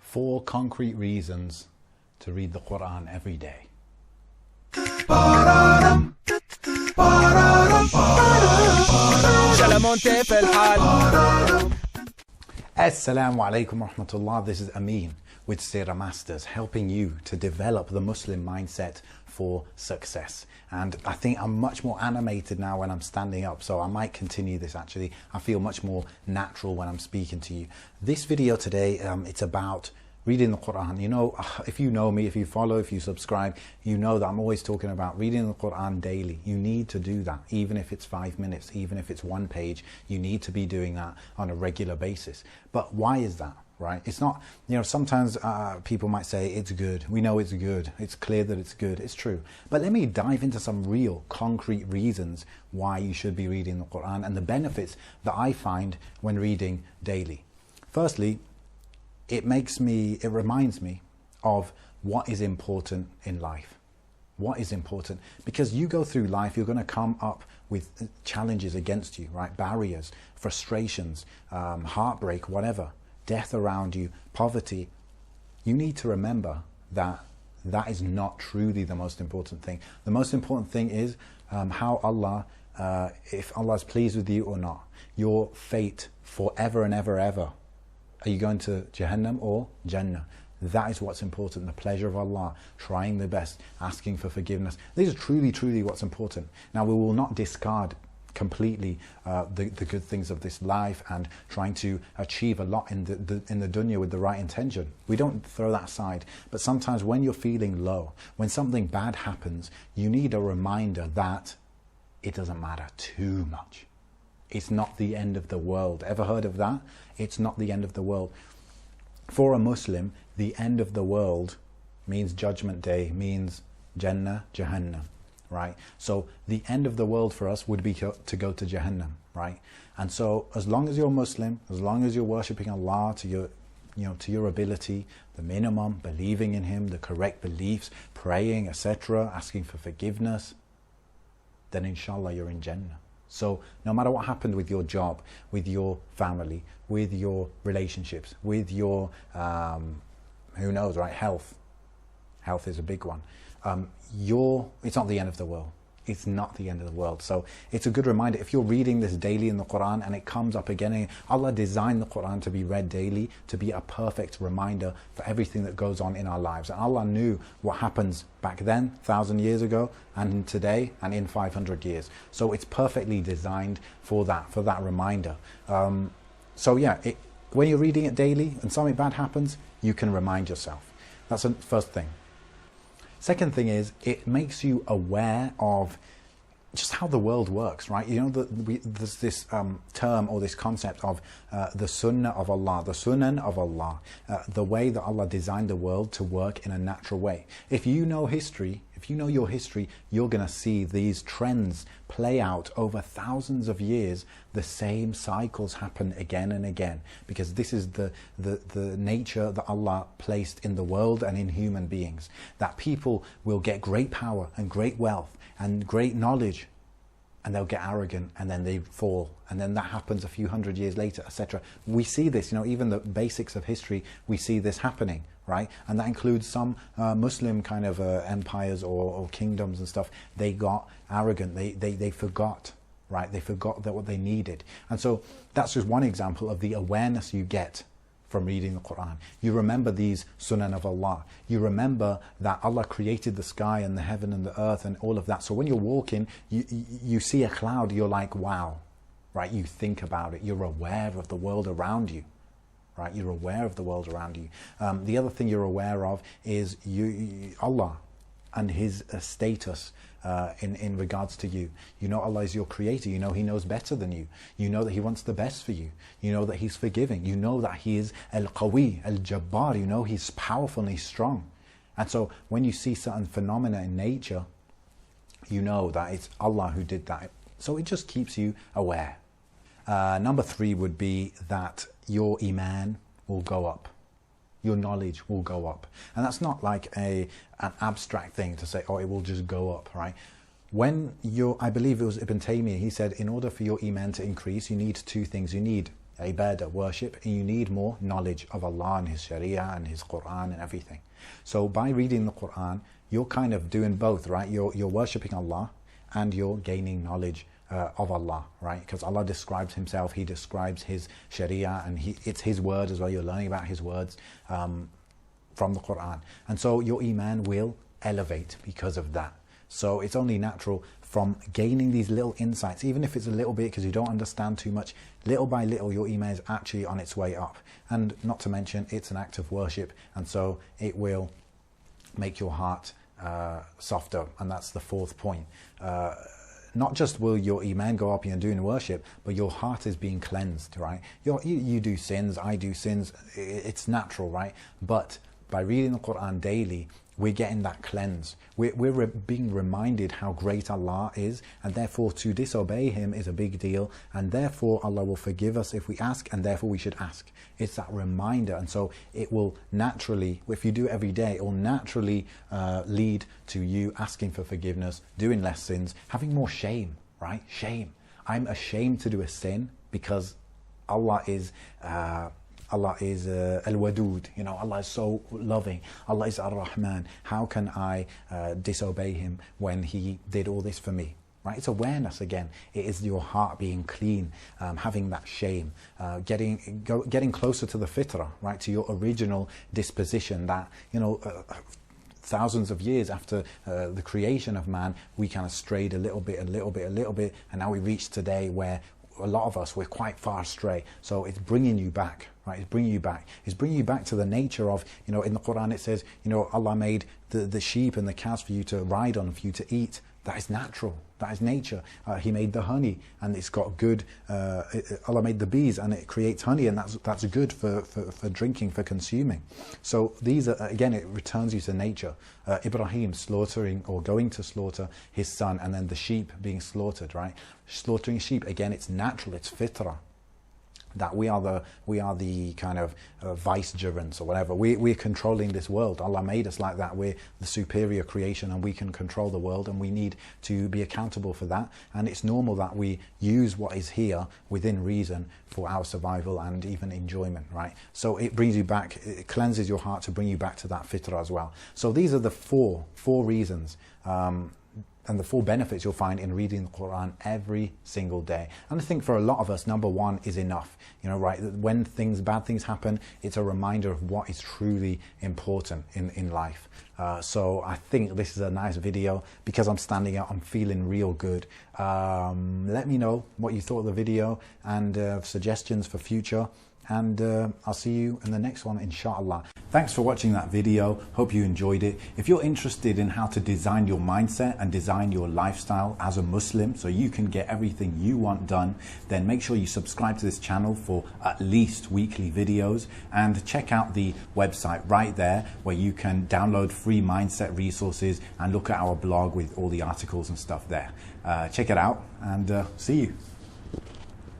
4 concrete reasons to read the Quran every day. Assalamu alaikum wa rahmatullah. This is Amin with Seera Masters, helping you to develop the Muslim mindset for success. And I think I'm much more animated now when I'm standing up, so I might continue this actually. I feel much more natural when I'm speaking to you. This video today, it's about reading the Quran. You know, if you know me, if you follow, if you subscribe, you know that I'm always talking about reading the Quran daily. You need to do that, even if it's 5 minutes, even if it's 1 page, you need to be doing that on a regular basis. But why is that? Right? It's not, you know, sometimes people might say it's good. We know it's good. It's clear that it's good. It's true. But let me dive into some real concrete reasons why you should be reading the Quran and the benefits that I find when reading daily. Firstly, it reminds me of what is important in life. What is important? Because you go through life, you're going to come up with challenges against you, right? Barriers, frustrations, heartbreak, whatever. Death around you, poverty. You need to remember that that is not truly the most important thing. The most important thing is how Allah, if Allah is pleased with you or not. Your fate forever and ever, ever. Are you going to Jahannam or Jannah? That is what's important. The pleasure of Allah, trying the best, asking for forgiveness. These are truly, truly what's important. Now, we will not discard completely the good things of this life and trying to achieve a lot in the dunya with the right intention. We don't throw that aside. But sometimes when you're feeling low, when something bad happens, you need a reminder that it doesn't matter too much. It's not the end of the world. Ever heard of that? It's not the end of the world. For a Muslim, the end of the world means Judgment Day, means Jannah, Jahannam, right? So the end of the world for us would be to go to Jahannam, right? And so as long as you're Muslim, as long as you're worshipping Allah to your ability, the minimum, believing in Him, the correct beliefs, praying, etc., asking for forgiveness, then inshallah you're in Jannah. So no matter what happened with your job, with your family, with your relationships, with your, who knows, right, health is a big one. It's not the end of the world. It's not the end of the world. So it's a good reminder. If you're reading this daily in the Quran and it comes up again, and Allah designed the Quran to be read daily, to be a perfect reminder for everything that goes on in our lives. And Allah knew what happens back then, 1,000 years ago, and today, and in 500 years. So it's perfectly designed for that reminder. So yeah, when you're reading it daily and something bad happens, you can remind yourself. That's the first thing. Second thing is, it makes you aware of just how the world works, right? You know, there's this term or this concept of the sunnah of Allah, the sunan of Allah, the way that Allah designed the world to work in a natural way. If you know history, if you know your history, you're going to see these trends play out over thousands of years. The same cycles happen again and again, because this is the nature that Allah placed in the world and in human beings. That people will get great power and great wealth and great knowledge, and they'll get arrogant, and then they fall, and then that happens a few hundred years later, etc. We see this, you know, even the basics of history, we see this happening, right? And that includes some Muslim kind of empires or kingdoms and stuff. They got arrogant, they forgot, right? They forgot that what they needed. And so that's just one example of the awareness you get from reading the Quran. You remember these sunan of Allah. You remember that Allah created the sky and the heaven and the earth and all of that. So when you're walking, you see a cloud, you're like, wow, right? You think about it. You're aware of the world around you, right? You're aware of the world around you. The other thing you're aware of is Allah and His status in regards to you. You know Allah is your creator. You know He knows better than you. You know that He wants the best for you. You know that He's forgiving. You know that He is Al-Qawi, Al-Jabbar. You know He's powerful and He's strong. And so when you see certain phenomena in nature, you know that it's Allah who did that. So it just keeps you aware. Number 3 would be that your iman will go up. Your knowledge will go up. And that's not like an abstract thing to say, oh, it will just go up, right? I believe it was Ibn Taymiyyah, he said, in order for your iman to increase, you need 2 things. You need ibadah, worship, and you need more knowledge of Allah and His Sharia and His Quran and everything. So by reading the Quran, you're kind of doing both, right? You're worshipping Allah and you're gaining knowledge of Allah, right? Because Allah describes Himself, He describes His Sharia, and it's His word as well. You're learning about His words from the Quran. And so your Iman will elevate because of that. So it's only natural from gaining these little insights, even if it's a little bit because you don't understand too much, little by little your Iman is actually on its way up. And not to mention, it's an act of worship, and so it will make your heart softer. And that's the fourth point. Not just will your Iman go up and doing worship, but your heart is being cleansed, right? You do sins, I do sins, it's natural, right? But by reading the Quran daily, we're getting that cleanse. We're being reminded how great Allah is, and therefore to disobey Him is a big deal, and therefore Allah will forgive us if we ask, and therefore we should ask. It's that reminder, and so it will naturally, if you do it every day, it will naturally lead to you asking for forgiveness, doing less sins, having more shame, right? Shame. I'm ashamed to do a sin because Allah is Al-Wadud, you know, Allah is so loving. Allah is Ar-Rahman. How can I disobey Him when He did all this for me? Right? It's awareness again. It is your heart being clean, having that shame, getting closer to the fitrah, right? To your original disposition that, you know, thousands of years after the creation of man, we kind of strayed a little bit, and now we reach today where a lot of us, we're quite far astray. So it's bringing you back, right? It's bringing you back. It's bringing you back to the nature of, you know, in the Quran it says, you know, Allah made the sheep and the cows for you to ride on, for you to eat. That is natural. That is nature. He made the honey, and it's got good. Allah made the bees, and it creates honey, and that's good for drinking, for consuming. So these are, again, it returns you to nature. Ibrahim slaughtering or going to slaughter his son, and then the sheep being slaughtered, right? Slaughtering sheep, again, it's natural. It's fitrah. That we are the kind of vicegerents or whatever. We're controlling this world. Allah made us like that. We're the superior creation, and we can control the world, and we need to be accountable for that. And it's normal that we use what is here within reason for our survival and even enjoyment, right? So it brings you back, it cleanses your heart to bring you back to that fitrah as well. So these are the four reasons and the four benefits you'll find in reading the Quran every single day. And I think for a lot of us, number one is enough. You know, right? When bad things happen, it's a reminder of what is truly important in life. So I think this is a nice video because I'm standing out. I'm feeling real good. Let me know what you thought of the video and suggestions for future. And I'll see you in the next one, inshallah. Thanks for watching that video. Hope you enjoyed it. If you're interested in how to design your mindset and design your lifestyle as a Muslim so you can get everything you want done, then make sure you subscribe to this channel for at least weekly videos, and check out the website right there where you can download free mindset resources and look at our blog with all the articles and stuff there. Check it out, and see you.